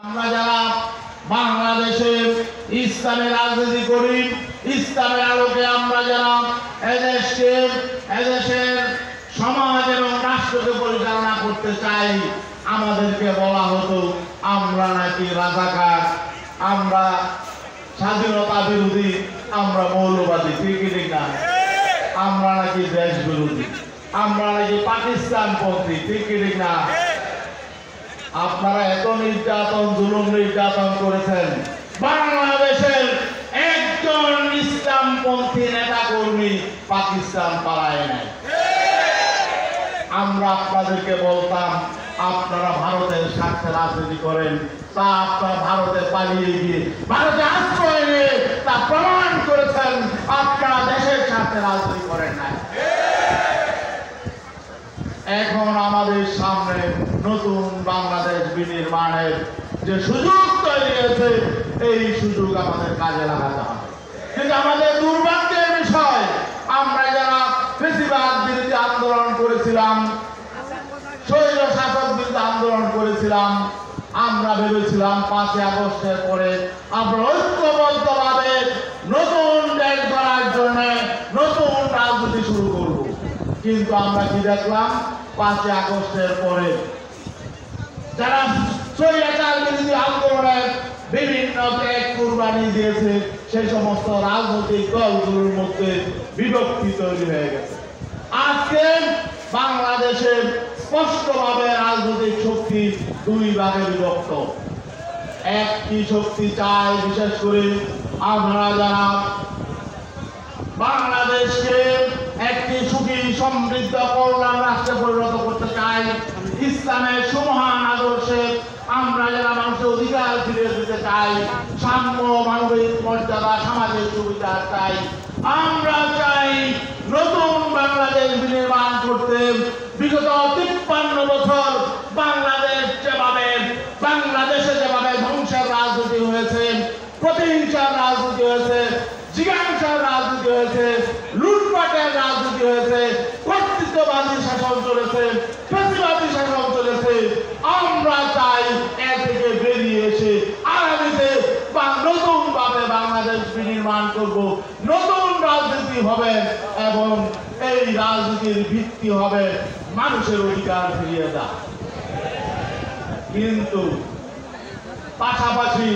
আমরা যারা বাংলাদেশে ইসলামের রাজনীতি করি, ইসলামের আলোকে আমরা যারা এদেশের সমাজ এবং রাষ্ট্রকে পরিচালনা করতে চাই, আমাদেরকে বলা হতো আমরা নাকি রাজাকার, আমরা স্বাধীনতা বিরোধী, আমরা মৌলবাদী। ঠিক না? আমরা নাকি দেশ বিরোধী, আমরা নাকি পাকিস্তানপন্থী। ঠিক না? আপনারা এত নির্যাতন, জুলুম নির্যাতন করেছেন, বাংলাদেশের একজন ইসলামপন্থী নেতা কর্মী পাকিস্তান পালায় নাই। আমরা আপনাদেরকে বলতাম আপনারা ভারতের স্বার্থে রাজনীতি করেন, তা আপনারা ভারতে পালিয়ে গিয়ে ভারতে আশ্রয় নিয়ে তা প্রমাণ করেছেন আপনারা দেশের স্বার্থে রাজনীতি করেন নাই। এখন আমাদের সামনে নতুন বাংলাদেশ বিনির্মাণের যে সুযোগ তৈরি হয়েছে, এই সুযোগ আমাদের কাজে লাগাতে হবে। কিন্তু আমাদের দুর্ভাগ্যের বিষয়, আমরা যারা ফ্যাসিবাদ বিরোধী আন্দোলন করেছিলাম, স্বৈর শাসক বিরোধী আন্দোলন করেছিলাম, আমরা ভেবেছিলাম 5ই আগস্টের পরে আমরা ঐক্যবদ্ধভাবে নতুন দেশ গড়ার জন্য নতুন রাজনীতি শুরু করব। কিন্তু আমরা কি দেখলাম? 5ই আগস্টের পরে যারা স্বৈরাচার বিরোধী আন্দোলনের বিভিন্ন ত্যাগ কুরবানি দিয়েছে, সেই সমস্ত রাজনৈতিক দলগুলোর মধ্যে বিভক্তি তৈরি হয়ে গেছে। আজকে বাংলাদেশে স্পষ্টভাবে রাজনৈতিক শক্তি দুই ভাগে বিভক্ত। একটি শক্তি চায় বিশেষ করে আমরা যারা বাংলাদেশকে একটি সুখী সমৃদ্ধ কল্যাণ রাষ্ট্রে পরিণত করতে চাই, ইসলামের সুমহান আদর্শে আমরা যারা মানুষের অধিকার ফিরিয়ে দিতে চাই, সাম্য, মানবিক মর্যাদা, সামাজিক সুবিধা চাই। আমরা চাই নতুন বাংলাদেশ বিনির্মাণ করতে। বিগত 53 বছর বাংলাদেশে যেভাবে ধ্বংসের রাজনীতি হয়েছে, প্রতিহিংসার রাজনীতি হয়েছে, জিজ্ঞাসার রাজনীতি হয়েছে, লুটপাটের রাজনীতি হয়েছে, কর্তৃত্ববাদী শাসন চলেছে, ফ্যাসিবাদী শাসন চলেছে, আমরা চাই এ থেকে বেরিয়ে এসে আগামীতে নতুন ভাবে বাংলাদেশ বিনির্মাণ করব। নতুন রাজনীতি হবে এবং এই রাজনীতির ভিত্তি হবে মানুষের অধিকার ফিরিয়ে দেওয়া। কিন্তু পাশাপাশি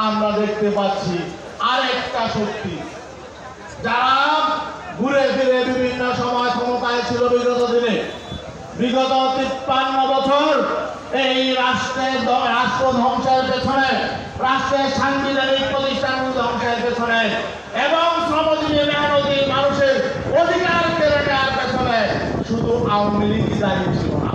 আমরা দেখতে পাচ্ছি আরেকটা শক্তি, যারা ঘুরে ফিরে বিভিন্ন সময় ক্ষমতায় ছিল বিগত দিনে, বিগত 53 বছর এই রাষ্ট্র ধ্বংসের পেছনে, রাষ্ট্রের সাংবিধানিক প্রতিষ্ঠান ধ্বংসের পেছনে এবং শ্রমজীবী মেহনতি মানুষের অধিকার কেড়ে নেওয়ার পেছনে শুধু আওয়ামী লীগ দায়ী ছিল না।